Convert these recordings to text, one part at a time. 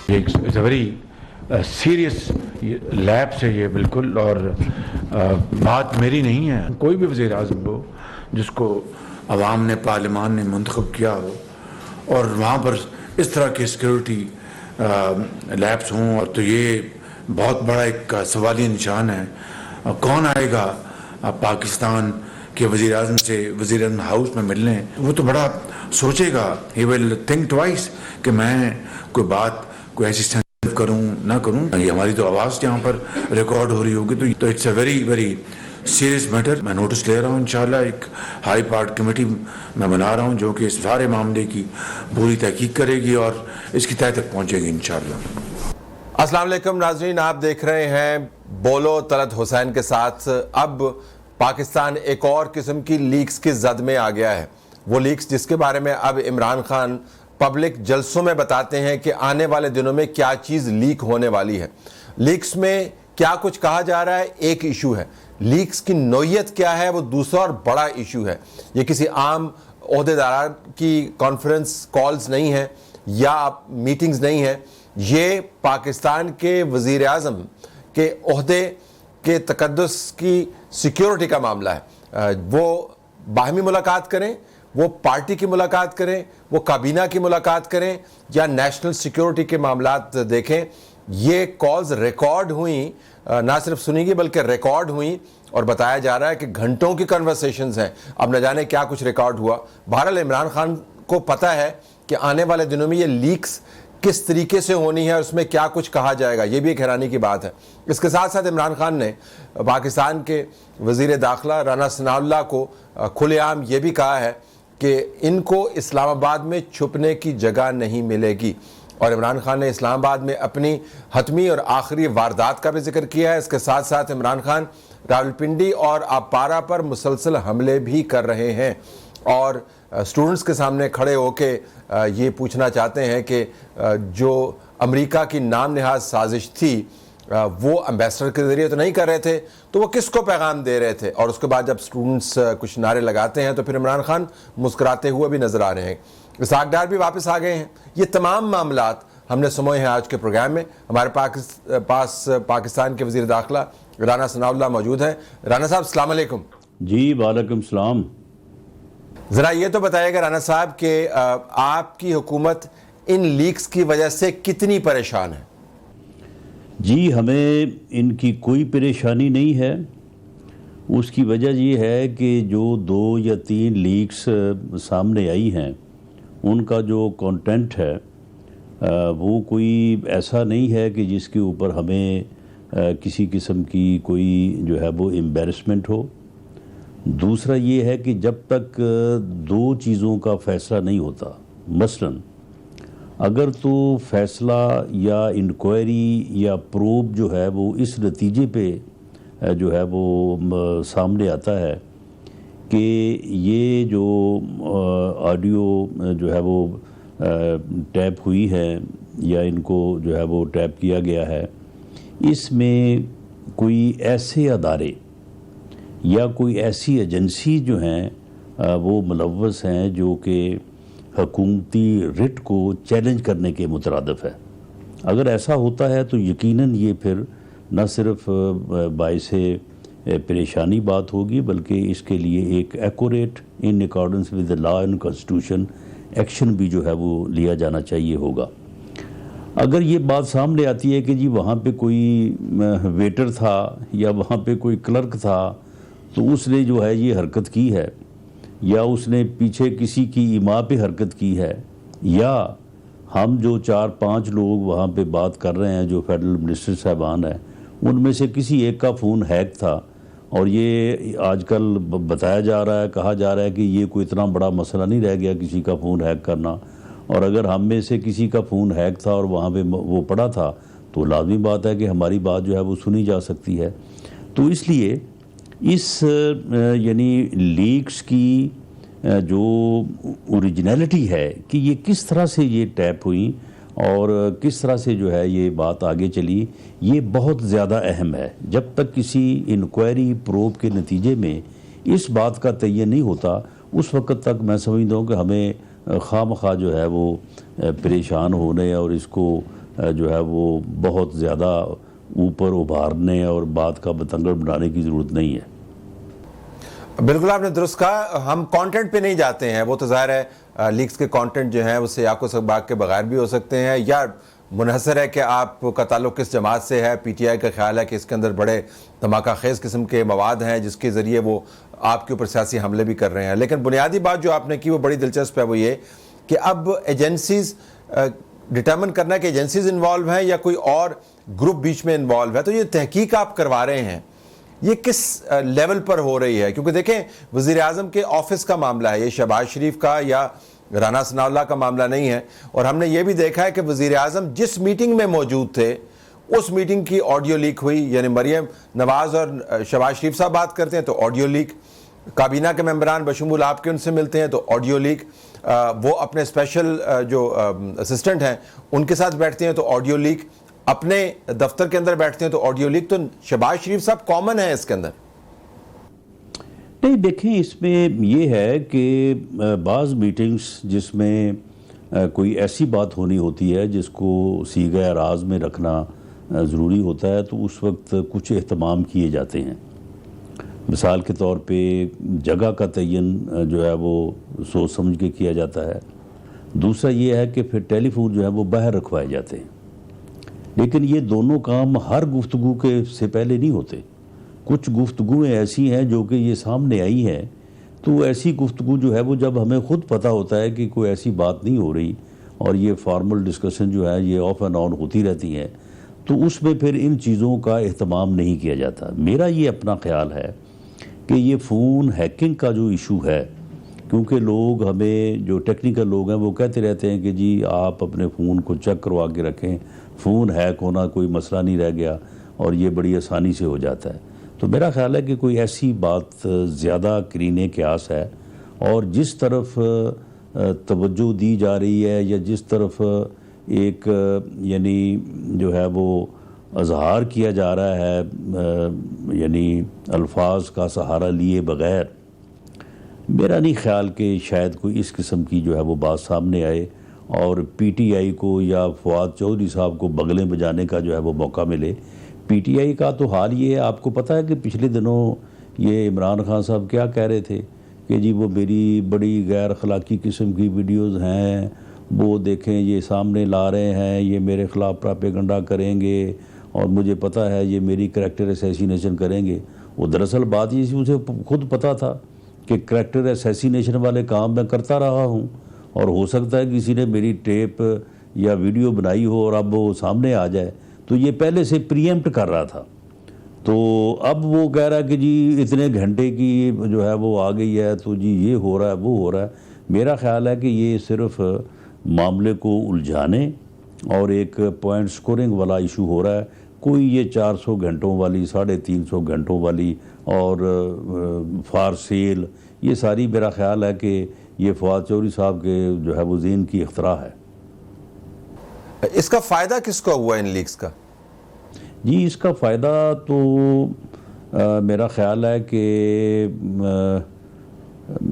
It's a very serious lapse ہے یہ بالکل، اور بات میری نہیں ہے. کوئی بھی وزیر اعظم ہو جس کو عوام نے، پارلیمان نے منتخب کیا ہو، اور وہاں پر اس طرح کے سیکیورٹی لیپس ہوں، اور تو یہ بہت بڑا ایک سوالیہ نشان ہے. کون آئے گا پاکستان کے وزیر اعظم سے وزیر اعظم ہاؤس میں ملنے؟ وہ تو بڑا سوچے گا، ہی ول تھنک ٹوائس کہ میں کوئی بات کوئی ایسی کروں نہ کروں. یہ ہماری تو آواز یہاں پر ریکارڈ ہو رہی ہوگی، تو it's a very very serious matter. میں نوٹس لے رہا ہوں، انشاءاللہ ایک ہائی پارٹ کمیٹی میں بنا رہا ہوں جو کہ اس سارے معاملے کی پوری تحقیق کرے گی اور اس کی تہہ تک پہنچے گی انشاءاللہ. السلام علیکم ناظرین، آپ دیکھ رہے ہیں بولو طلعت حسین کے ساتھ. اب پاکستان ایک اور قسم کی لیکس کی زد میں آ گیا ہے. وہ لیکس جس کے بارے میں اب عمران خان پبلک جلسوں میں بتاتے ہیں کہ آنے والے دنوں میں کیا چیز لیک ہونے والی ہے. لیکس میں کیا کچھ کہا جا رہا ہے ایک ایشو ہے، لیکس کی نوعیت کیا ہے وہ دوسرا اور بڑا ایشو ہے. یہ کسی عام عہدیدار کی کانفرنس کالز نہیں ہیں یا میٹنگز نہیں ہیں، یہ پاکستان کے وزیر اعظم کے عہدے کے تقدس کی سیکیورٹی کا معاملہ ہے. وہ باہمی ملاقات کریں، وہ پارٹی کی ملاقات کریں، وہ کابینہ کی ملاقات کریں، یا نیشنل سیکیورٹی کے معاملات دیکھیں، یہ کالز ریکارڈ ہوئیں، نہ صرف سنی گی بلکہ ریکارڈ ہوئیں، اور بتایا جا رہا ہے کہ گھنٹوں کی کنورسیشنز ہیں. اب نہ جانے کیا کچھ ریکارڈ ہوا. بہرحال عمران خان کو پتہ ہے کہ آنے والے دنوں میں یہ لیکس کس طریقے سے ہونی ہے اور اس میں کیا کچھ کہا جائے گا. یہ بھی ایک حیرانی کی بات ہے. اس کے ساتھ ساتھ عمران خان نے پاکستان کے وزیر داخلہ رانا ثناء اللہ کو کھلے عام یہ بھی کہا ہے کہ ان کو اسلام آباد میں چھپنے کی جگہ نہیں ملے گی. اور عمران خان نے اسلام آباد میں اپنی حتمی اور آخری واردات کا بھی ذکر کیا ہے. اس کے ساتھ ساتھ عمران خان راولپنڈی اور اپارا پر مسلسل حملے بھی کر رہے ہیں، اور اسٹوڈنٹس کے سامنے کھڑے ہو کے یہ پوچھنا چاہتے ہیں کہ جو امریکہ کی نام نہاد سازش تھی وہ امبیسڈر کے ذریعے تو نہیں کر رہے تھے، تو وہ کس کو پیغام دے رہے تھے. اور اس کے بعد جب اسٹوڈنٹس کچھ نعرے لگاتے ہیں تو پھر عمران خان مسکراتے ہوئے بھی نظر آ رہے ہیں. اسحاق ڈار بھی واپس آ گئے ہیں. یہ تمام معاملات ہم نے سموئے ہیں آج کے پروگرام میں. ہمارے پاس پاکستان کے وزیر داخلہ رانا ثناء اللہ موجود ہیں. رانا صاحب السلام علیکم. جی وعلیکم السلام. ذرا یہ تو بتائیے گا رانا صاحب کہ آپ کی حکومت ان لیکس کی وجہ سے کتنی پریشان ہے؟ جی ہمیں ان کی کوئی پریشانی نہیں ہے. اس کی وجہ یہ ہے کہ جو 2 یا 3 لیکس سامنے آئی ہیں ان کا جو کانٹینٹ ہے وہ کوئی ایسا نہیں ہے کہ جس کے اوپر ہمیں کسی قسم کی کوئی جو ہے وہ امبیرسمنٹ ہو. دوسرا یہ ہے کہ جب تک 2 چیزوں کا فیصلہ نہیں ہوتا، مثلا اگر تو فیصلہ یا انکوائری یا پروب جو ہے وہ اس نتیجے پہ جو ہے وہ سامنے آتا ہے کہ یہ جو آڈیو جو ہے وہ ٹیپ ہوئی ہے یا ان کو جو ہے وہ ٹیپ کیا گیا ہے، اس میں کوئی ایسے ادارے یا کوئی ایسی ایجنسی جو ہیں وہ ملوث ہیں جو کہ حکومتی رٹ کو چیلنج کرنے کے مترادف ہے. اگر ایسا ہوتا ہے تو یقیناً یہ پھر نہ صرف باعث پریشانی بات ہوگی بلکہ اس کے لیے ایک accurate in accordance with the law and constitution action بھی جو ہے وہ لیا جانا چاہیے ہوگا. اگر یہ بات سامنے آتی ہے کہ جی وہاں پہ کوئی ویٹر تھا یا وہاں پہ کوئی کلرک تھا تو اس نے جو ہے یہ حرکت کی ہے، یا اس نے پیچھے کسی کی ایما پہ حرکت کی ہے، یا ہم جو 4-5 لوگ وہاں پہ بات کر رہے ہیں جو فیڈرل منسٹر صاحبان ہیں ان میں سے کسی ایک کا فون ہیک تھا، اور یہ آج کل بتایا جا رہا ہے، کہا جا رہا ہے کہ یہ کوئی اتنا بڑا مسئلہ نہیں رہ گیا کسی کا فون ہیک کرنا، اور اگر ہم میں سے کسی کا فون ہیک تھا اور وہاں پہ وہ پڑا تھا تو لازمی بات ہے کہ ہماری بات جو ہے وہ سنی جا سکتی ہے. تو اس لیے اس یعنی لیکس کی جو اوریجنلٹی ہے کہ یہ کس طرح سے یہ ٹیپ ہوئیں اور کس طرح سے جو ہے یہ بات آگے چلی، یہ بہت زیادہ اہم ہے. جب تک کسی انکوائری پروب کے نتیجے میں اس بات کا تعین نہیں ہوتا اس وقت تک میں سمجھتا ہوں کہ ہمیں خواہ مخواہ جو ہے وہ پریشان ہونے اور اس کو جو ہے وہ بہت زیادہ اوپر ابھارنے اور بات کا بتنگڑ بنانے کی ضرورت نہیں ہے۔ بالکل آپ نے درست کہا، ہم کانٹینٹ پہ نہیں جاتے ہیں، وہ تو ظاہر ہے لیکس کے کانٹینٹ جو ہیں وہ سیاق و سباق کے بغیر بھی ہو سکتے ہیں، یا منحصر ہے کہ آپ کا تعلق کس جماعت سے ہے۔ پی ٹی آئی کا خیال ہے کہ اس کے اندر بڑے دھماکہ خیز قسم کے مواد ہیں جس کے ذریعے وہ آپ کے اوپر سیاسی حملے بھی کر رہے ہیں۔ لیکن بنیادی بات جو آپ نے کی وہ بڑی دلچسپ ہے، وہ یہ کہ اب ایجنسیز ڈٹرمن کرنا ہے کہ ایجنسیز انوالو ہیں یا کوئی اور گروپ بیچ میں انوالو ہے۔ تو یہ تحقیق آپ کروا رہے ہیں، یہ کس لیول پر ہو رہی ہے؟ کیونکہ دیکھیں وزیر اعظم کے آفس کا معاملہ ہے، یہ شہباز شریف کا یا رانا ثناءاللہ کا معاملہ نہیں ہے، اور ہم نے یہ بھی دیکھا ہے کہ وزیر اعظم جس میٹنگ میں موجود تھے اس میٹنگ کی آڈیو لیک ہوئی، یعنی مریم نواز اور شہباز شریف صاحب بات کرتے ہیں تو آڈیو لیک، کابینہ کے ممبران بشمول آپ کے ان سے ملتے ہیں تو آڈیو لیک، وہ اپنے اسپیشل جو اسسٹنٹ ہیں ان کے ساتھ بیٹھتے ہیں تو آڈیو لیک، اپنے دفتر کے اندر بیٹھتے ہیں تو آڈیو لیک۔ تو شہباز شریف صاحب کامن ہیں اس کے اندر؟ نہیں، دیکھیں اس میں یہ ہے کہ بعض میٹنگز جس میں کوئی ایسی بات ہونی ہوتی ہے جس کو صیغہ اعراض میں رکھنا ضروری ہوتا ہے تو اس وقت کچھ اہتمام کیے جاتے ہیں۔ مثال کے طور پہ جگہ کا تعین جو ہے وہ سوچ سمجھ کے کیا جاتا ہے۔ دوسرا یہ ہے کہ پھر ٹیلی فون جو ہے وہ باہر رکھوائے جاتے ہیں، لیکن یہ دونوں کام ہر گفتگو کے سے پہلے نہیں ہوتے۔ کچھ گفتگویں ایسی ہیں جو کہ یہ سامنے آئی ہیں، تو ایسی گفتگو جو ہے وہ جب ہمیں خود پتہ ہوتا ہے کہ کوئی ایسی بات نہیں ہو رہی اور یہ فارمل ڈسکشن جو ہے یہ آف اینڈ آن ہوتی رہتی ہیں، تو اس میں پھر ان چیزوں کا اہتمام نہیں کیا جاتا۔ میرا یہ اپنا خیال ہے کہ یہ فون ہیکنگ کا جو ایشو ہے، کیونکہ لوگ ہمیں جو ٹیکنیکل لوگ ہیں وہ کہتے رہتے ہیں کہ جی آپ اپنے فون کو چیک کروا کے رکھیں، فون ہیک ہونا کوئی مسئلہ نہیں رہ گیا اور یہ بڑی آسانی سے ہو جاتا ہے۔ تو میرا خیال ہے کہ کوئی ایسی بات زیادہ کرینِ قیاس ہے، اور جس طرف توجہ دی جا رہی ہے یا جس طرف ایک یعنی جو ہے وہ اظہار کیا جا رہا ہے یعنی الفاظ کا سہارا لیے بغیر، میرا نہیں خیال کہ شاید کوئی اس قسم کی جو ہے وہ بات سامنے آئے اور پی ٹی آئی کو یا فواد چودھری صاحب کو بغلیں بجانے کا جو ہے وہ موقع ملے۔ پی ٹی آئی کا تو حال یہ ہے، آپ کو پتہ ہے کہ پچھلے دنوں یہ عمران خان صاحب کیا کہہ رہے تھے کہ جی وہ میری بڑی غیر اخلاقی قسم کی ویڈیوز ہیں، وہ دیکھیں یہ سامنے لا رہے ہیں، یہ میرے خلاف پراپیگنڈا کریں گے اور مجھے پتہ ہے یہ میری کریکٹر اسیسینیشن کریں گے۔ وہ دراصل بات یہ اسے خود پتہ تھا کہ کریکٹر اسیسینیشن والے کام میں کرتا رہا ہوں، اور ہو سکتا ہے کسی نے میری ٹیپ یا ویڈیو بنائی ہو اور اب وہ سامنے آ جائے، تو یہ پہلے سے پریمپٹ کر رہا تھا۔ تو اب وہ کہہ رہا ہے کہ جی اتنے گھنٹے کی جو ہے وہ آ گئی ہے تو جی یہ ہو رہا ہے وہ ہو رہا ہے۔ میرا خیال ہے کہ یہ صرف معاملے کو الجھانے اور ایک پوائنٹ سکورنگ والا ایشو ہو رہا ہے، کوئی یہ 400 گھنٹوں والی 350 گھنٹوں والی اور فار سیل، یہ ساری میرا خیال ہے کہ یہ فواد چودھری صاحب کے جو ہے وہ ذہن کی اختراع ہے۔ اس کا فائدہ کس کو ہوا ان لیکس کا؟ جی اس کا فائدہ تو میرا خیال ہے کہ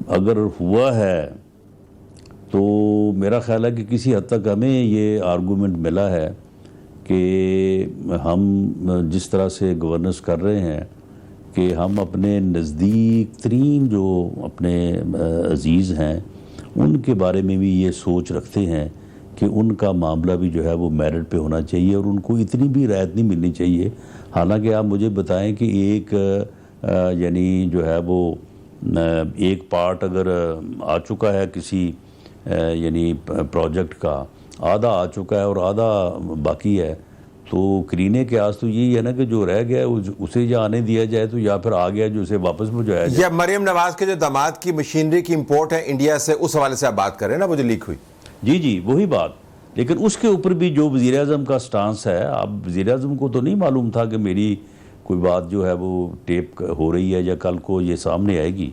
اگر ہوا ہے تو میرا خیال ہے کہ کسی حد تک ہمیں یہ آرگومنٹ ملا ہے کہ ہم جس طرح سے گورننس کر رہے ہیں کہ ہم اپنے نزدیک ترین جو اپنے عزیز ہیں ان کے بارے میں بھی یہ سوچ رکھتے ہیں کہ ان کا معاملہ بھی جو ہے وہ میرٹ پہ ہونا چاہیے اور ان کو اتنی بھی رعایت نہیں ملنی چاہیے۔ حالانکہ آپ مجھے بتائیں کہ ایک یعنی جو ہے وہ ایک پارٹ اگر آ چکا ہے کسی یعنی پروجیکٹ کا، آدھا آ چکا ہے اور آدھا باقی ہے، تو کرینِ قیاس تو یہی ہے نا کہ جو رہ گیا ہے اسے یا آنے دیا جائے تو یا پھر آ گیا جو اسے واپس بھجوایا جائے۔ یا مریم نواز کے جو داماد کی مشینری کی امپورٹ ہے انڈیا سے، اس حوالے سے آپ بات کر رہے ہیں نا، وہ جو لیک ہوئی؟ جی جی وہی بات، لیکن اس کے اوپر بھی جو وزیر اعظم کا سٹانس ہے، اب وزیر اعظم کو تو نہیں معلوم تھا کہ میری کوئی بات جو ہے وہ ٹیپ ہو رہی ہے یا کل کو یہ سامنے آئے گی،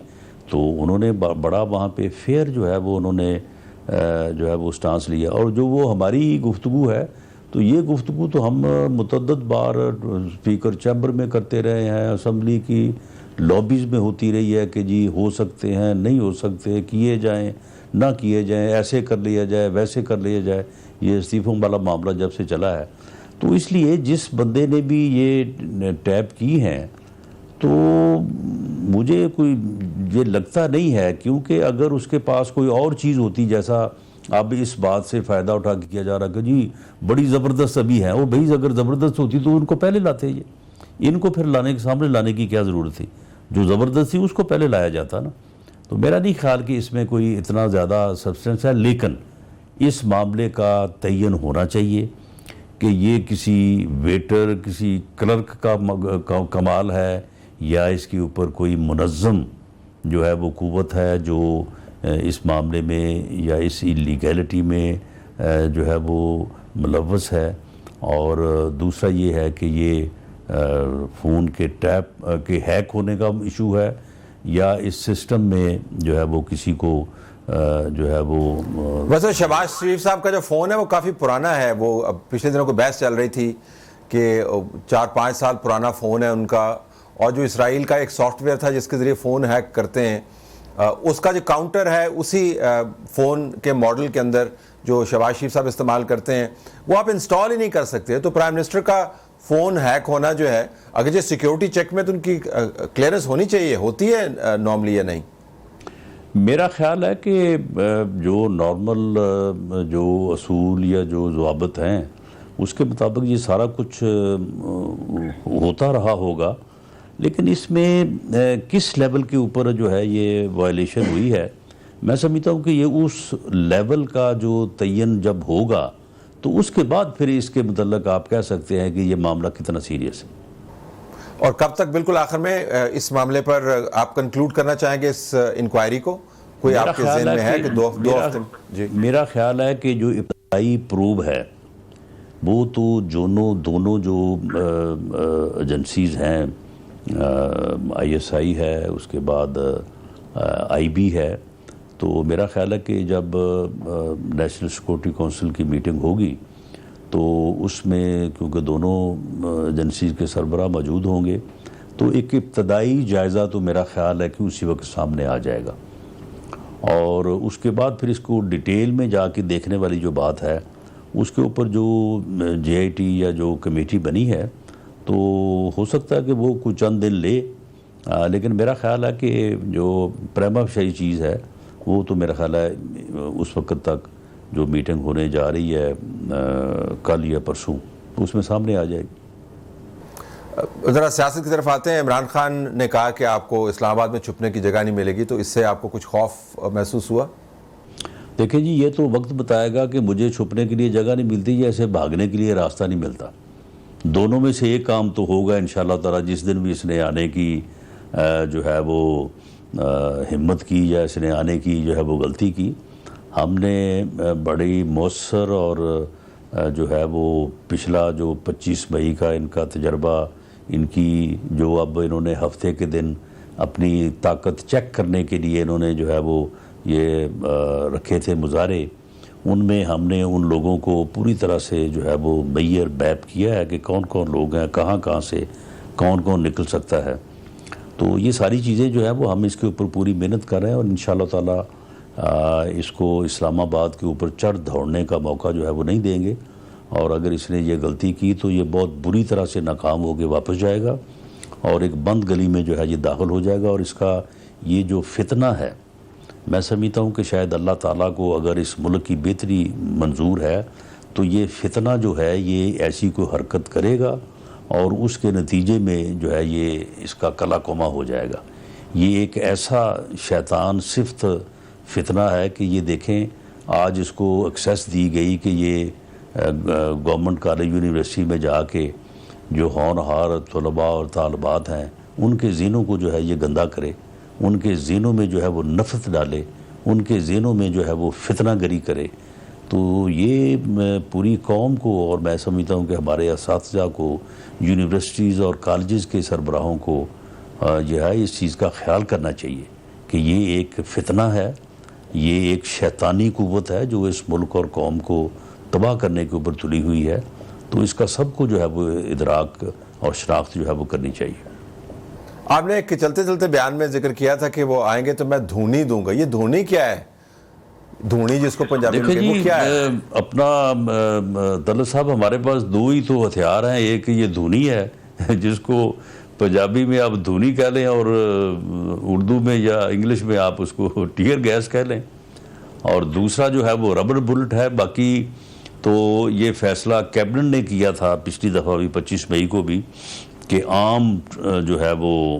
تو انہوں نے بڑا وہاں پہ فیئر جو ہے وہ انہوں نے جو ہے وہ سٹانس لیا۔ اور جو وہ ہماری گفتگو ہے تو یہ گفتگو تو ہم متعدد بار اسپیکر چیمبر میں کرتے رہے ہیں، اسمبلی کی لابیز میں ہوتی رہی ہے کہ جی ہو سکتے ہیں, نہیں ہو سکتے, کیے جائیں نہ کیے جائیں, ایسے کر لیا جائے ویسے کر لیا جائے. یہ استعفوں والا معاملہ جب سے چلا ہے تو اس لیے جس بندے نے بھی یہ ٹیپ کی ہیں تو مجھے کوئی یہ لگتا نہیں ہے, کیونکہ اگر اس کے پاس کوئی اور چیز ہوتی, جیسا اب اس بات سے فائدہ اٹھا کے کیا جا رہا کہ جی بڑی زبردست ابھی ہیں, اور بھائی اگر زبردست ہوتی تو ان کو پہلے لاتے, یہ ان کو پھر لانے کے سامنے لانے کی کیا ضرورت تھی؟ جو زبردست تھی اس کو پہلے لایا جاتا نا. تو میرا نہیں خیال کہ اس میں کوئی اتنا زیادہ سبسٹنس ہے, لیکن اس معاملے کا تعین ہونا چاہیے کہ یہ کسی ویٹر, کسی کلرک کا کمال ہے یا اس کے اوپر کوئی منظم جو ہے وہ قوت ہے جو اس معاملے میں یا اس اللیگیلٹی میں جو ہے وہ ملوث ہے. اور دوسرا یہ ہے کہ یہ فون کے ٹیپ کے ہیک ہونے کا ایشو ہے یا اس سسٹم میں جو ہے وہ کسی کو جو ہے وہ. ویسے شہباز شریف صاحب کا جو فون ہے وہ کافی پرانا ہے, وہ اب پچھلے دنوں کو بحث چل رہی تھی کہ 4-5 سال پرانا فون ہے ان کا, اور جو اسرائیل کا ایک سافٹ ویئر تھا جس کے ذریعے فون ہیک کرتے ہیں, اس کا جو کاؤنٹر ہے اسی فون کے ماڈل کے اندر جو شہباز شریف صاحب استعمال کرتے ہیں وہ آپ انسٹال ہی نہیں کر سکتے. تو پرائم منسٹر کا فون ہیک ہونا جو ہے, اگر یہ سیکیورٹی چیک میں تو ان کی کلیئرنس ہونی چاہیے, ہوتی ہے نارملی یا نہیں؟ میرا خیال ہے کہ جو نارمل جو اصول یا جو ضوابط ہیں اس کے مطابق یہ سارا کچھ ہوتا رہا ہوگا, لیکن اس میں کس لیول کے اوپر جو ہے یہ وائلیشن ہوئی ہے, میں سمجھتا ہوں کہ یہ اس لیول کا جو تعین جب ہوگا تو اس کے بعد پھر اس کے متعلق آپ کہہ سکتے ہیں کہ یہ معاملہ کتنا سیریس ہے. اور کب تک بالکل آخر میں اس معاملے پر آپ کنکلوڈ کرنا چاہیں گے اس انکوائری کو؟ کوئی آپ کے ذہن میں ہے کہ 2 ہفتے؟ جی میرا خیال ہے کہ جو ابتدائی پروب ہے وہ تو دونوں جو ایجنسیز ہیں, ISI ہے, اس کے بعد IB ہے, تو میرا خیال ہے کہ جب نیشنل سیکورٹی کونسل کی میٹنگ ہوگی تو اس میں کیونکہ دونوں ایجنسیز کے سربراہ موجود ہوں گے تو ایک ابتدائی جائزہ تو میرا خیال ہے کہ اسی وقت سامنے آ جائے گا, اور اس کے بعد پھر اس کو ڈیٹیل میں جا کے دیکھنے والی جو بات ہے اس کے اوپر جو JIT یا جو کمیٹی بنی ہے تو ہو سکتا ہے کہ وہ کچھ چند دن لے, لیکن میرا خیال ہے کہ جو پریما فیسی چیز ہے وہ تو میرا خیال ہے اس وقت تک جو میٹنگ ہونے جا رہی ہے کل یا پرسوں اس میں سامنے آ جائے گی. ذرا سیاست کی طرف آتے ہیں. عمران خان نے کہا کہ آپ کو اسلام آباد میں چھپنے کی جگہ نہیں ملے گی, تو اس سے آپ کو کچھ خوف محسوس ہوا؟ دیکھیں جی, یہ تو وقت بتائے گا کہ مجھے چھپنے کے لیے جگہ نہیں ملتی یا ایسے بھاگنے کے لیے راستہ نہیں ملتا. دونوں میں سے ایک کام تو ہوگا انشاءاللہ تعالی. جس دن بھی اس نے آنے کی جو ہے وہ ہمت کی یا اس نے آنے کی جو ہے وہ غلطی کی, ہم نے بڑی مؤثر اور جو ہے وہ پچھلا جو 25 مئی کا ان کا تجربہ, ان کی جو اب انہوں نے ہفتے کے دن اپنی طاقت چیک کرنے کے لیے انہوں نے جو ہے وہ یہ رکھے تھے مظاہرے, ان میں ہم نے ان لوگوں کو پوری طرح سے جو ہے وہ میئر بیپ کیا ہے کہ کون کون لوگ ہیں, کہاں سے کون نکل سکتا ہے. تو یہ ساری چیزیں جو ہے وہ ہم اس کے اوپر پوری محنت کر رہے ہیں, اور انشاءاللہ تعالی اس کو اسلام آباد کے اوپر چڑھ دوڑنے کا موقع جو ہے وہ نہیں دیں گے, اور اگر اس نے یہ غلطی کی تو یہ بہت بری طرح سے ناکام ہو کے واپس جائے گا اور ایک بند گلی میں جو ہے یہ داخل ہو جائے گا. اور اس کا یہ جو فتنہ ہے, میں سمجھتا ہوں کہ شاید اللہ تعالیٰ کو اگر اس ملک کی بہتری منظور ہے تو یہ فتنہ جو ہے یہ ایسی کوئی حرکت کرے گا اور اس کے نتیجے میں جو ہے یہ اس کا کلا کوما ہو جائے گا. یہ ایک ایسا شیطان صفت فتنہ ہے کہ یہ دیکھیں آج اس کو ایکسیس دی گئی کہ یہ گورنمنٹ کالج یونیورسٹی میں جا کے جو ہونہار طلباء اور طالبات ہیں ان کے ذہنوں کو جو ہے یہ گندا کرے, ان کے ذہنوں میں جو ہے وہ نفرت ڈالے, ان کے ذہنوں میں جو ہے وہ فتنہ گری کرے. تو یہ پوری قوم کو, اور میں سمجھتا ہوں کہ ہمارے اساتذہ کو, یونیورسٹیز اور کالجز کے سربراہوں کو جو ہے اس چیز کا خیال کرنا چاہیے کہ یہ ایک فتنہ ہے, یہ ایک شیطانی قوت ہے جو اس ملک اور قوم کو تباہ کرنے کے اوپر تلی ہوئی ہے. تو اس کا سب کو جو ہے وہ ادراک اور شناخت جو ہے وہ کرنی چاہیے. آپ نے ایک چلتے چلتے بیان میں ذکر کیا تھا کہ وہ آئیں گے تو میں دھونی دوں گا. یہ دھونی کیا ہے؟ دھونی جس کو پنجابی میں دیکھیں وہ کیا ہے؟ اپنا طلعت صاحب ہمارے پاس دو ہی تو ہتھیار ہیں. ایک یہ دھونی ہے جس کو پنجابی میں آپ دھونی کہہ لیں اور اردو میں یا انگلش میں آپ اس کو ٹیئر گیس کہہ لیں, اور دوسرا جو ہے وہ ربر بلٹ ہے. باقی تو یہ فیصلہ کیبنٹ نے کیا تھا پچھلی دفعہ بھی 25 مئی کو بھی کہ عام جو ہے وہ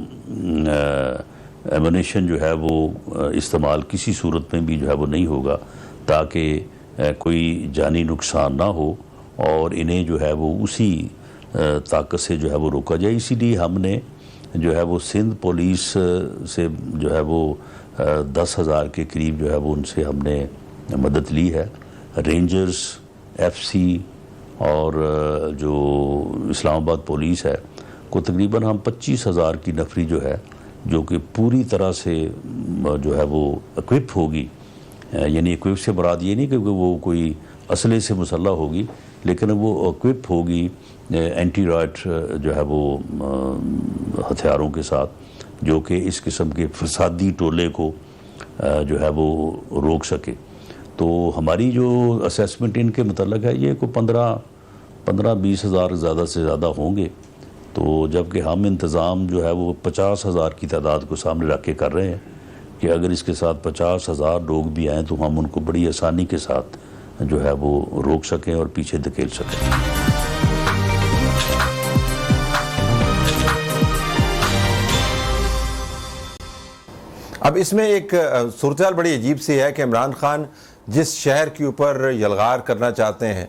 ایمونیشن جو ہے وہ استعمال کسی صورت میں بھی جو ہے وہ نہیں ہوگا, تاکہ کوئی جانی نقصان نہ ہو اور انہیں جو ہے وہ اسی طاقت سے جو ہے وہ روکا جائے. اسی لیے ہم نے جو ہے وہ سندھ پولیس سے جو ہے وہ 10,000 کے قریب جو ہے وہ ان سے ہم نے مدد لی ہے. رینجرز, FC اور جو اسلام آباد پولیس ہے کو تقریباً ہم 25,000 کی نفری جو ہے جو کہ پوری طرح سے جو ہے وہ اکوپ ہوگی. یعنی اکوپ سے مراد یہ نہیں کہ وہ کوئی اسلحے سے مسلح ہوگی, لیکن وہ اکوپ ہوگی اینٹی رائٹ جو ہے وہ ہتھیاروں کے ساتھ, جو کہ اس قسم کے فسادی ٹولے کو جو ہے وہ روک سکے. تو ہماری جو اسیسمنٹ ان کے متعلق ہے یہ کوئی 15-20 ہزار زیادہ سے زیادہ ہوں گے. تو جبکہ ہم انتظام جو ہے وہ 50,000 کی تعداد کو سامنے رکھ کے کر رہے ہیں کہ اگر اس کے ساتھ 50,000 لوگ بھی آئیں تو ہم ان کو بڑی آسانی کے ساتھ جو ہے وہ روک سکیں اور پیچھے دھکیل سکیں. اب اس میں ایک صورتحال بڑی عجیب سی ہے کہ عمران خان جس شہر کے اوپر یلغار کرنا چاہتے ہیں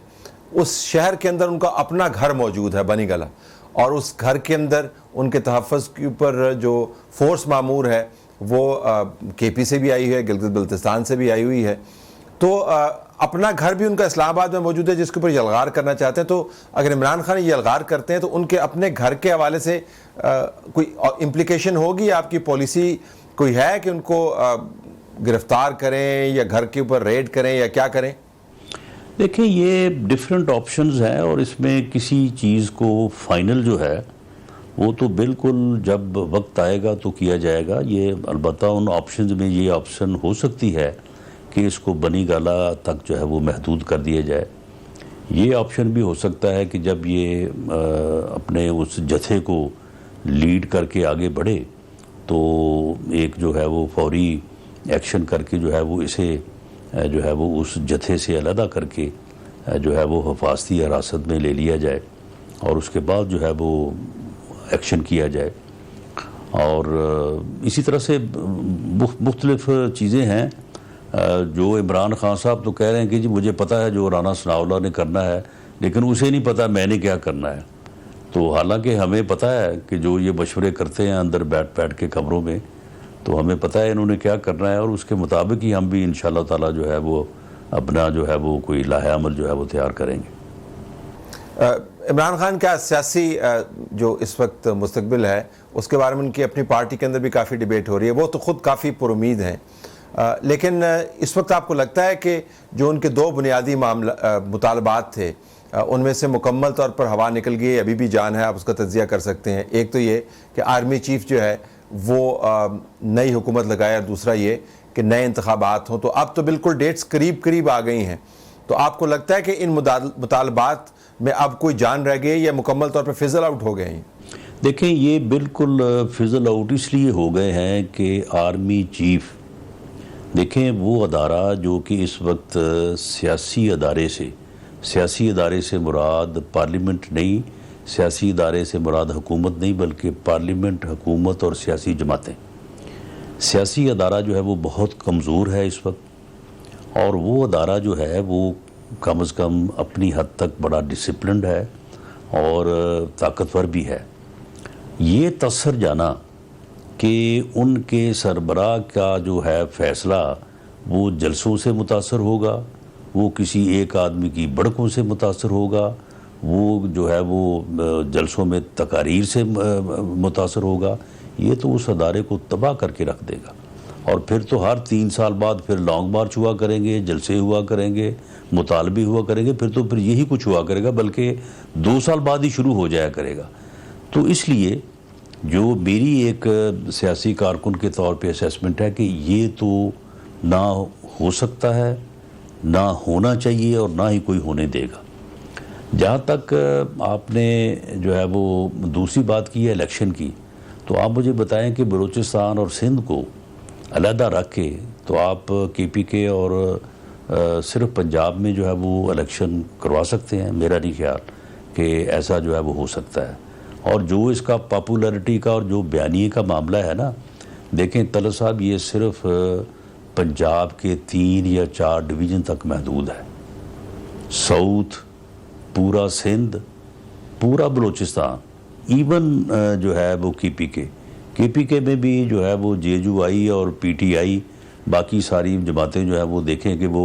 اس شہر کے اندر ان کا اپنا گھر موجود ہے بنی گلہ, اور اس گھر کے اندر ان کے تحفظ کے اوپر جو فورس مامور ہے وہ KP سے بھی آئی ہے, گلگت بلتستان سے بھی آئی ہوئی ہے. تو اپنا گھر بھی ان کا اسلام آباد میں موجود ہے جس کے اوپر یلغار کرنا چاہتے ہیں. تو اگر عمران خان یہ یلغار کرتے ہیں تو ان کے اپنے گھر کے حوالے سے کوئی امپلیکیشن ہوگی؟ آپ کی پالیسی کوئی ہے کہ ان کو گرفتار کریں یا گھر کے اوپر ریڈ کریں یا کیا کریں؟ دیکھیں یہ ڈیفرنٹ آپشنز ہیں اور اس میں کسی چیز کو فائنل جو ہے وہ تو بالکل جب وقت آئے گا تو کیا جائے گا. یہ البتہ ان آپشنز میں یہ آپشن ہو سکتی ہے کہ اس کو بنی گالہ تک جو ہے وہ محدود کر دیا جائے. یہ آپشن بھی ہو سکتا ہے کہ جب یہ اپنے اس جتھے کو لیڈ کر کے آگے بڑھے تو ایک جو ہے وہ فوری ایکشن کر کے جو ہے وہ اسے جو ہے وہ اس جتھے سے علیحدہ کر کے جو ہے وہ حفاظتی حراست میں لے لیا جائے اور اس کے بعد جو ہے وہ ایکشن کیا جائے. اور اسی طرح سے مختلف چیزیں ہیں جو عمران خان صاحب تو کہہ رہے ہیں کہ جی مجھے پتہ ہے جو رانا ثناءاللہ نے کرنا ہے, لیکن اسے نہیں پتہ میں نے کیا کرنا ہے. تو حالانکہ ہمیں پتہ ہے کہ جو یہ مشورے کرتے ہیں اندر بیٹھ کے کمروں میں, تو ہمیں پتہ ہے انہوں نے کیا کرنا ہے اور اس کے مطابق ہی ہم بھی انشاءاللہ تعالی جو ہے وہ اپنا جو ہے وہ کوئی لاہ عمل جو ہے وہ تیار کریں گے. عمران خان کا سیاسی جو اس وقت مستقبل ہے اس کے بارے میں ان کی اپنی پارٹی کے اندر بھی کافی ڈیبیٹ ہو رہی ہے. وہ تو خود کافی پر امید ہیں, لیکن اس وقت آپ کو لگتا ہے کہ جو ان کے دو بنیادی مطالبات تھے ان میں سے مکمل طور پر ہوا نکل گئی, ابھی بھی جان ہے, آپ اس کا تجزیہ کر سکتے ہیں؟ ایک تو یہ کہ آرمی چیف جو ہے وہ نئی حکومت لگائے, اور دوسرا یہ کہ نئے انتخابات ہوں. تو اب تو بالکل ڈیٹس قریب آ گئی ہیں. تو آپ کو لگتا ہے کہ ان مطالبات میں اب کوئی جان رہ گئی یا مکمل طور پر فزل آؤٹ ہو گئے ہیں؟ دیکھیں یہ بالکل فزل آؤٹ اس لیے ہو گئے ہیں کہ آرمی چیف, دیکھیں وہ ادارہ جو کہ اس وقت سیاسی ادارے سے مراد پارلیمنٹ نہیں, سیاسی ادارے سے مراد حکومت نہیں, بلکہ پارلیمنٹ, حکومت اور سیاسی جماعتیں. سیاسی ادارہ جو ہے وہ بہت کمزور ہے اس وقت, اور وہ ادارہ جو ہے وہ کم از کم اپنی حد تک بڑا ڈسپلنڈ ہے اور طاقتور بھی ہے. یہ تصر جانا کہ ان کے سربراہ کا جو ہے فیصلہ وہ جلسوں سے متاثر ہوگا, وہ کسی ایک آدمی کی بڑکوں سے متاثر ہوگا, وہ جو ہے وہ جلسوں میں تقاریر سے متاثر ہوگا, یہ تو اس ادارے کو تباہ کر کے رکھ دے گا. اور پھر تو ہر 3 سال بعد پھر لانگ مارچ ہوا کریں گے, جلسے ہوا کریں گے, مطالبے ہوا کریں گے, پھر یہی کچھ ہوا کرے گا, بلکہ 2 سال بعد ہی شروع ہو جایا کرے گا. تو اس لیے جو میری ایک سیاسی کارکن کے طور پہ اسیسمنٹ ہے کہ یہ تو نہ ہو سکتا ہے، نہ ہونا چاہیے، اور نہ ہی کوئی ہونے دے گا۔ جہاں تک آپ نے جو ہے وہ دوسری بات کی ہے الیکشن کی، تو آپ مجھے بتائیں کہ بلوچستان اور سندھ کو علیحدہ رکھ کے تو آپ کے پی کے اور صرف پنجاب میں جو ہے وہ الیکشن کروا سکتے ہیں؟ میرا نہیں خیال کہ ایسا جو ہے وہ ہو سکتا ہے۔ اور جو اس کا پاپولیرٹی کا اور جو بیانیے کا معاملہ ہے نا، دیکھیں طلعت صاحب، یہ صرف پنجاب کے 3 یا 4 ڈویژن تک محدود ہے۔ ساؤتھ، پورا سندھ، پورا بلوچستان، ایون جو ہے وہ کے پی کے میں بھی جو ہے وہ جے یو آئی اور پی ٹی آئی، باقی ساری جماعتیں جو ہے وہ دیکھیں کہ وہ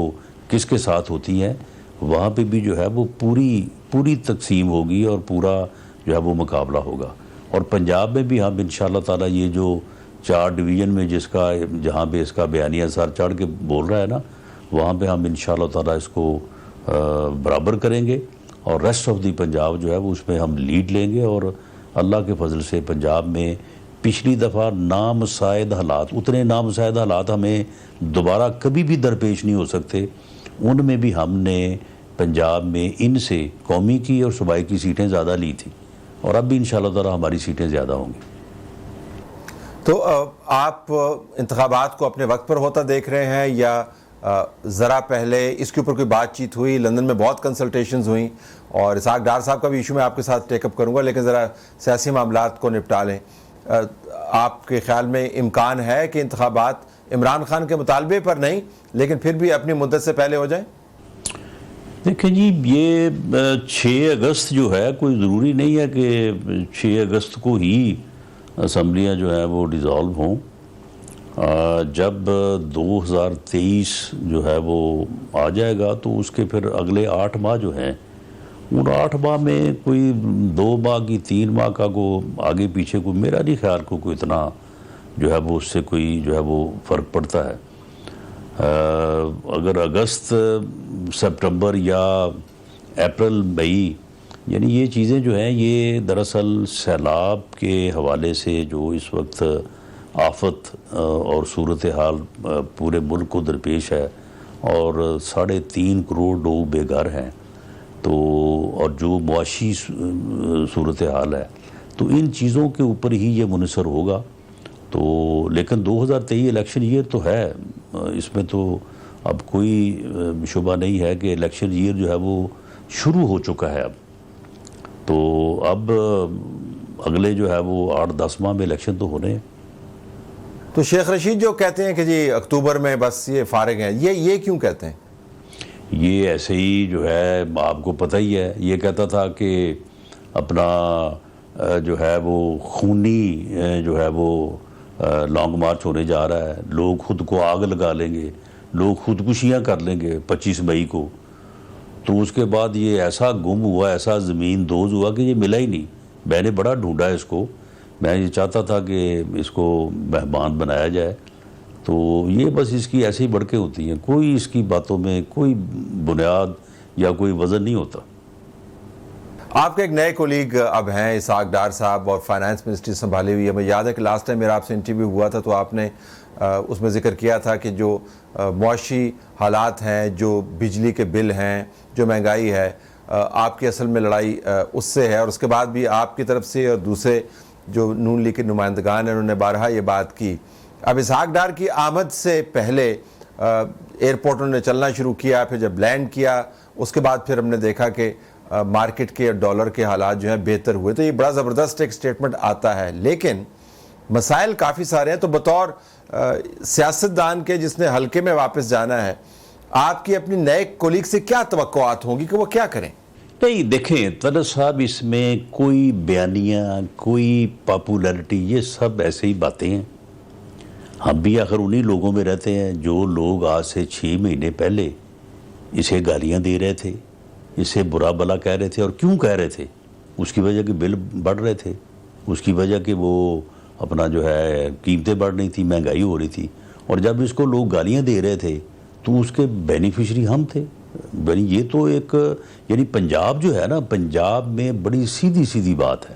کس کے ساتھ ہوتی ہیں، وہاں پہ بھی جو ہے وہ پوری تقسیم ہوگی اور پورا جو ہے وہ مقابلہ ہوگا۔ اور پنجاب میں بھی ہم انشاءاللہ تعالی یہ جو 4 ڈویژن میں جہاں پہ اس کا بیانیہ سر چڑھ کے بول رہا ہے نا، وہاں پہ ہم انشاءاللہ تعالی اس کو برابر کریں گے، اور ریسٹ آف دی پنجاب جو ہے وہ اس میں ہم لیڈ لیں گے۔ اور اللہ کے فضل سے پنجاب میں پچھلی دفعہ نامساعد حالات، اتنے نامساعد حالات ہمیں دوبارہ کبھی بھی درپیش نہیں ہو سکتے، ان میں بھی ہم نے پنجاب میں ان سے قومی کی اور صوبائی کی سیٹیں زیادہ لی تھی، اور اب بھی انشاءاللہ تعالی ہماری سیٹیں زیادہ ہوں گی۔ تو آپ انتخابات کو اپنے وقت پر ہوتا دیکھ رہے ہیں، یا ذرا پہلے اس کے اوپر کوئی بات چیت ہوئی؟ لندن میں بہت کنسلٹیشنز ہوئیں، اور اسحاق ڈار صاحب کا بھی ایشو میں آپ کے ساتھ ٹیک اپ کروں گا، لیکن ذرا سیاسی معاملات کو نپٹا لیں۔ آپ کے خیال میں امکان ہے کہ انتخابات عمران خان کے مطالبے پر نہیں لیکن پھر بھی اپنی مدت سے پہلے ہو جائیں؟ دیکھیں جی، یہ 6 اگست جو ہے، کوئی ضروری نہیں ہے کہ 6 اگست کو ہی اسمبلیاں جو ہیں وہ ڈیزالو ہوں۔ جب 2023 جو ہے وہ آ جائے گا تو اس کے پھر اگلے 8 ماہ جو ہیں، ان 8 ماہ میں کوئی 2 ماہ کی 3 ماہ کا کو آگے پیچھے کو میرا نہیں خیال کوئی اتنا جو ہے وہ اس سے کوئی جو ہے وہ فرق پڑتا ہے۔ اگر اگست، سپٹمبر یا اپریل، مئی، یعنی یہ چیزیں جو ہیں یہ دراصل سیلاب کے حوالے سے جو اس وقت آفت اور صورتحال پورے ملک کو درپیش ہے، اور 3.5 کروڑ لوگ بے گھر ہیں، تو اور جو معاشی صورتحال ہے، تو ان چیزوں کے اوپر ہی یہ منحصر ہوگا۔ تو لیکن 2023 الیکشن ایئر تو ہے، اس میں تو اب کوئی شبہ نہیں ہے کہ الیکشن ایئر جو ہے وہ شروع ہو چکا ہے اب۔ تو اب اگلے جو ہے وہ 8-10 ماہ میں الیکشن تو ہونے ہیں۔ تو شیخ رشید جو کہتے ہیں کہ جی اکتوبر میں بس یہ فارغ ہیں، یہ کیوں کہتے ہیں؟ یہ ایسے ہی جو ہے، آپ کو پتہ ہی ہے، یہ کہتا تھا کہ اپنا جو ہے وہ خونی جو ہے وہ لانگ مارچ ہونے جا رہا ہے، لوگ خود کو آگ لگا لیں گے، لوگ خودکشیاں کر لیں گے 25 مئی کو۔ تو اس کے بعد یہ ایسا گم ہوا، ایسا زمین دوز ہوا کہ یہ ملا ہی نہیں۔ میں نے بڑا ڈھونڈا اس کو، میں یہ چاہتا تھا کہ اس کو مہمان بنایا جائے، تو یہ بس اس کی ایسی بڑکیں ہوتی ہیں، کوئی اس کی باتوں میں کوئی بنیاد یا کوئی وزن نہیں ہوتا۔ آپ کے ایک نئے کولیگ اب ہیں اسحاق ڈار صاحب، اور فائنانس منسٹری سنبھالی ہوئی ہے۔ مجھے یاد ہے کہ لاسٹ ٹائم میرا آپ سے انٹرویو ہوا تھا تو آپ نے اس میں ذکر کیا تھا کہ جو معاشی حالات ہیں، جو بجلی کے بل ہیں، جو مہنگائی ہے، آپ کی اصل میں لڑائی اس سے ہے، اور اس کے بعد بھی آپ کی طرف سے اور دوسرے جو نون لیگ کے نمائندگان ہیں انہوں نے بارہا یہ بات کی۔ اب اسحاق ڈار کی آمد سے پہلے ایئرپورٹ انہوں نے چلنا شروع کیا، پھر جب لینڈ کیا اس کے بعد پھر ہم نے دیکھا کہ مارکیٹ کے ڈالر کے حالات جو ہیں بہتر ہوئے، تو یہ بڑا زبردست ایک سٹیٹمنٹ آتا ہے، لیکن مسائل کافی سارے ہیں۔ تو بطور سیاستدان کے جس نے حلقے میں واپس جانا ہے، آپ کی اپنی نئے کولیگ سے کیا توقعات ہوں گی کہ وہ کیا کریں؟ نہیں، دیکھیں طلعت صاحب، اس میں کوئی بیانیہ، کوئی پاپولیرٹی، یہ سب ایسے ہی باتیں ہیں۔ ہم بھی آخر انہی لوگوں میں رہتے ہیں جو لوگ آج سے 6 مہینے پہلے اسے گالیاں دے رہے تھے، اسے برا بلا کہہ رہے تھے۔ اور کیوں کہہ رہے تھے؟ اس کی وجہ کہ بل بڑھ رہے تھے، اس کی وجہ کہ وہ اپنا جو ہے قیمتیں بڑھ رہی تھی، مہنگائی ہو رہی تھی، اور جب اس کو لوگ گالیاں دے رہے تھے تو اس کے بینیفیشری ہم تھے۔ یہ تو ایک، یعنی پنجاب جو ہے نا، پنجاب میں بڑی سیدھی بات ہے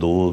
2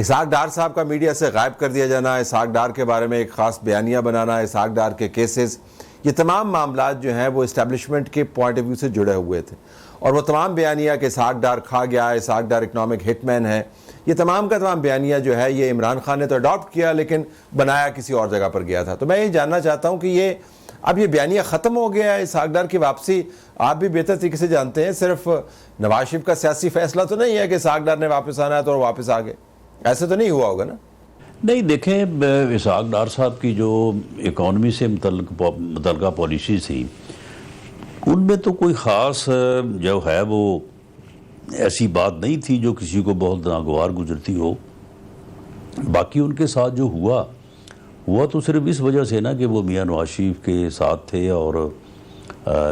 اسحاق ڈار صاحب کا میڈیا سے غائب کر دیا جانا، اسحاق ڈار کے بارے میں ایک خاص بیانیہ بنانا، اسحاق ڈار کے کیسز، یہ تمام معاملات جو ہیں وہ اسٹیبلشمنٹ کے پوائنٹ آف ویو سے جڑے ہوئے تھے، اور وہ تمام بیانیہ کہ اسحاق ڈار کھا گیا، اسحاق ڈار اکنامک ہٹ مین ہے، یہ تمام کا تمام بیانیہ جو ہے یہ عمران خان نے تو اڈاپٹ کیا لیکن بنایا کسی اور جگہ پر گیا تھا. تو میں یہ جاننا چاہتا ہوں کہ اب یہ بیانیہ ختم ہو گیا ہے، اسحاق ڈار کی واپسی آپ بھی بہتر طریقے سے جانتے ہیں، صرف نواز شریف کا سیاسی فیصلہ تو نہیں ہے کہ اسحاق ڈار نے واپس آنا ہے تو واپس آ گئے، ایسے تو نہیں ہوا ہوگا نا؟ نہیں، دیکھیں اسحاق ڈار صاحب کی جو اکانومی سے متعلقہ پالیسیز تھیں ان میں تو کوئی خاص جو ہے وہ ایسی بات نہیں تھی جو کسی کو بہت ناگوار گزرتی ہو. باقی ان کے ساتھ جو ہوا تو صرف اس وجہ سے نا کہ وہ میاں نواز شریف کے ساتھ تھے، اور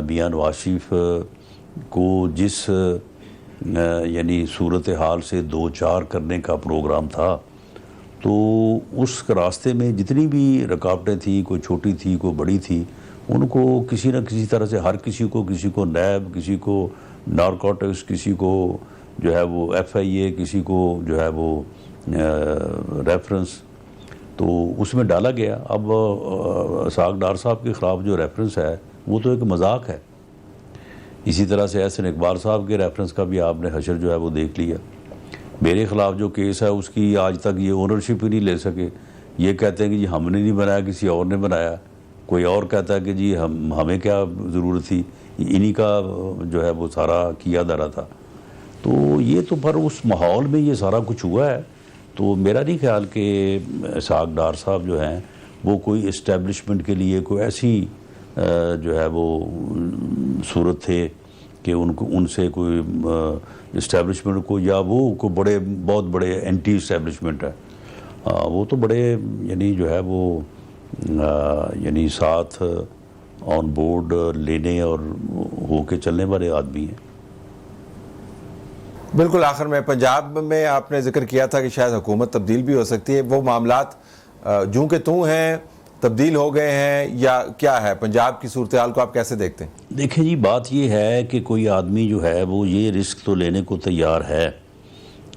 میاں نواز شریف کو جس یعنی صورتحال سے دو چار کرنے کا پروگرام تھا تو اس راستے میں جتنی بھی رکاوٹیں تھیں، کوئی چھوٹی تھی کوئی بڑی تھی، ان کو کسی نہ کسی طرح سے ہر کسی کو نیب، کسی کو نارکوٹکس، کسی کو جو ہے وہ FIA، کسی کو جو ہے وہ ریفرنس، تو اس میں ڈالا گیا. اب اسحاق ڈار صاحب کے خلاف جو ریفرنس ہے وہ تو ایک مذاق ہے. اسی طرح سے احسن اقبال صاحب کے ریفرنس کا بھی آپ نے حشر جو ہے وہ دیکھ لیا. میرے خلاف جو کیس ہے اس کی آج تک یہ اونرشپ ہی نہیں لے سکے. یہ کہتے ہیں کہ جی ہم نے نہیں بنایا، کسی اور نے بنایا. کوئی اور کہتا ہے کہ جی ہمیں کیا ضرورت تھی، انہی کا جو ہے وہ سارا کیا دھرا تھا. تو یہ تو پر اس ماحول میں یہ سارا کچھ ہوا ہے. تو میرا نہیں خیال کہ اسحاق ڈار صاحب جو ہیں وہ کوئی اسٹیبلشمنٹ کے لیے کوئی ایسی جو ہے وہ صورت تھے کہ ان سے کوئی اسٹیبلشمنٹ کو، یا وہ کو بہت بڑے اینٹی اسٹیبلشمنٹ ہے. وہ تو بڑے یعنی جو ہے وہ یعنی ساتھ آن بورڈ لینے اور ہو کے چلنے والے آدمی ہیں. بالکل. آخر میں پنجاب میں آپ نے ذکر کیا تھا کہ شاید حکومت تبدیل بھی ہو سکتی ہے، وہ معاملات جوں کہ توں ہیں تبدیل ہو گئے ہیں یا کیا ہے؟ پنجاب کی صورتحال کو آپ کیسے دیکھتے ہیں؟ دیکھیں جی، بات یہ ہے کہ کوئی آدمی جو ہے وہ یہ رسک تو لینے کو تیار ہے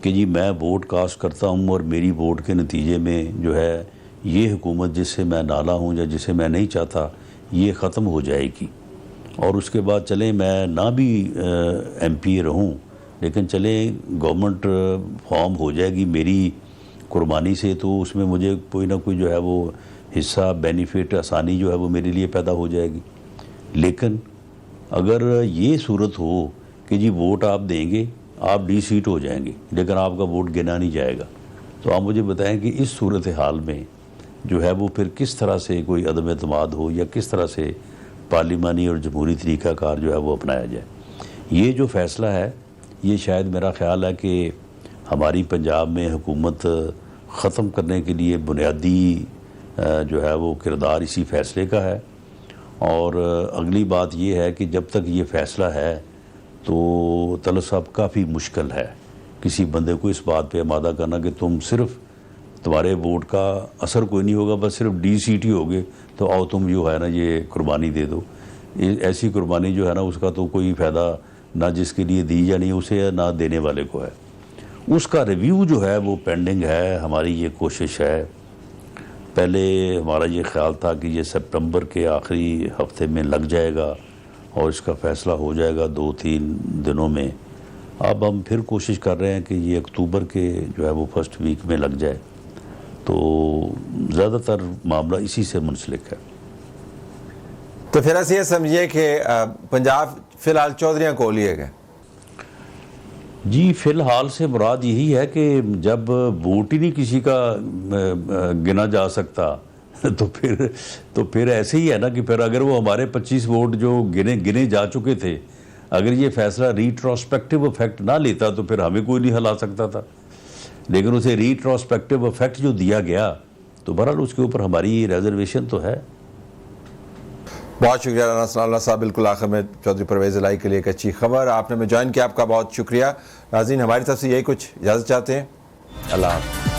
کہ جی میں ووٹ کاسٹ کرتا ہوں اور میری ووٹ کے نتیجے میں جو ہے یہ حکومت جس سے میں نالا ہوں یا جسے میں نہیں چاہتا یہ ختم ہو جائے گی، اور اس کے بعد چلیں میں نہ بھی MP رہوں لیکن چلیں گورنمنٹ فارم ہو جائے گی میری قربانی سے، تو اس میں مجھے کوئی نہ کوئی جو ہے وہ حصہ، بینیفٹ، آسانی جو ہے وہ میرے لیے پیدا ہو جائے گی. لیکن اگر یہ صورت ہو کہ جی ووٹ آپ دیں گے، آپ ڈی سیٹ ہو جائیں گے لیکن آپ کا ووٹ گنا نہیں جائے گا، تو آپ مجھے بتائیں کہ اس صورتحال میں جو ہے وہ پھر کس طرح سے کوئی عدم اعتماد ہو یا کس طرح سے پارلیمانی اور جمہوری طریقہ کار جو ہے وہ اپنایا جائے. یہ جو فیصلہ ہے یہ شاید میرا خیال ہے کہ ہماری پنجاب میں حکومت ختم کرنے کے لیے بنیادی جو ہے وہ کردار اسی فیصلے کا ہے. اور اگلی بات یہ ہے کہ جب تک یہ فیصلہ ہے تو طلعت صاحب کافی مشکل ہے کسی بندے کو اس بات پہ آمادہ کرنا کہ تم صرف تمہارے ووٹ کا اثر کوئی نہیں ہوگا، بس صرف ڈی سیٹ ہی ہوگے تو آؤ تم جو ہے نا یہ قربانی دے دو. ایسی قربانی جو ہے نا اس کا تو کوئی فائدہ نہ جس کے لیے دی جانی اسے ہے نہ دینے والے کو ہے. اس کا ریویو جو ہے وہ پینڈنگ ہے. ہماری یہ کوشش ہے، پہلے ہمارا یہ خیال تھا کہ یہ سپٹمبر کے آخری ہفتے میں لگ جائے گا اور اس کا فیصلہ ہو جائے گا 2-3 دنوں میں. اب ہم پھر کوشش کر رہے ہیں کہ یہ اکتوبر کے جو ہے وہ فرسٹ ویک میں لگ جائے. تو زیادہ تر معاملہ اسی سے منسلک ہے. تو پھر ایسے یہ سمجھیے کہ پنجاب فی الحال چودھریاں کو لیے گئے. جی فی الحال سے مراد یہی ہے کہ جب ووٹ ہی نہیں کسی کا گنا جا سکتا تو پھر ایسے ہی ہے نا کہ پھر اگر وہ ہمارے 25 ووٹ جو گنے جا چکے تھے، اگر یہ فیصلہ ریٹروسپیکٹیو افیکٹ نہ لیتا تو پھر ہمیں کوئی نہیں ہلا سکتا تھا. لیکن اسے ریٹروسپیکٹیو افیکٹ جو دیا گیا تو بہرحال اس کے اوپر ہماری ریزرویشن تو ہے. بہت شکریہ رانا ثناء اللہ صاحب. بالکل آخر میں چودھری پرویز الہی کے لیے ایک اچھی خبر، آپ نے ہمیں جوائن کیا، آپ کا بہت شکریہ. ناظرین ہماری طرف سے یہی کچھ اجازت چاہتے ہیں. اللہ حافظ.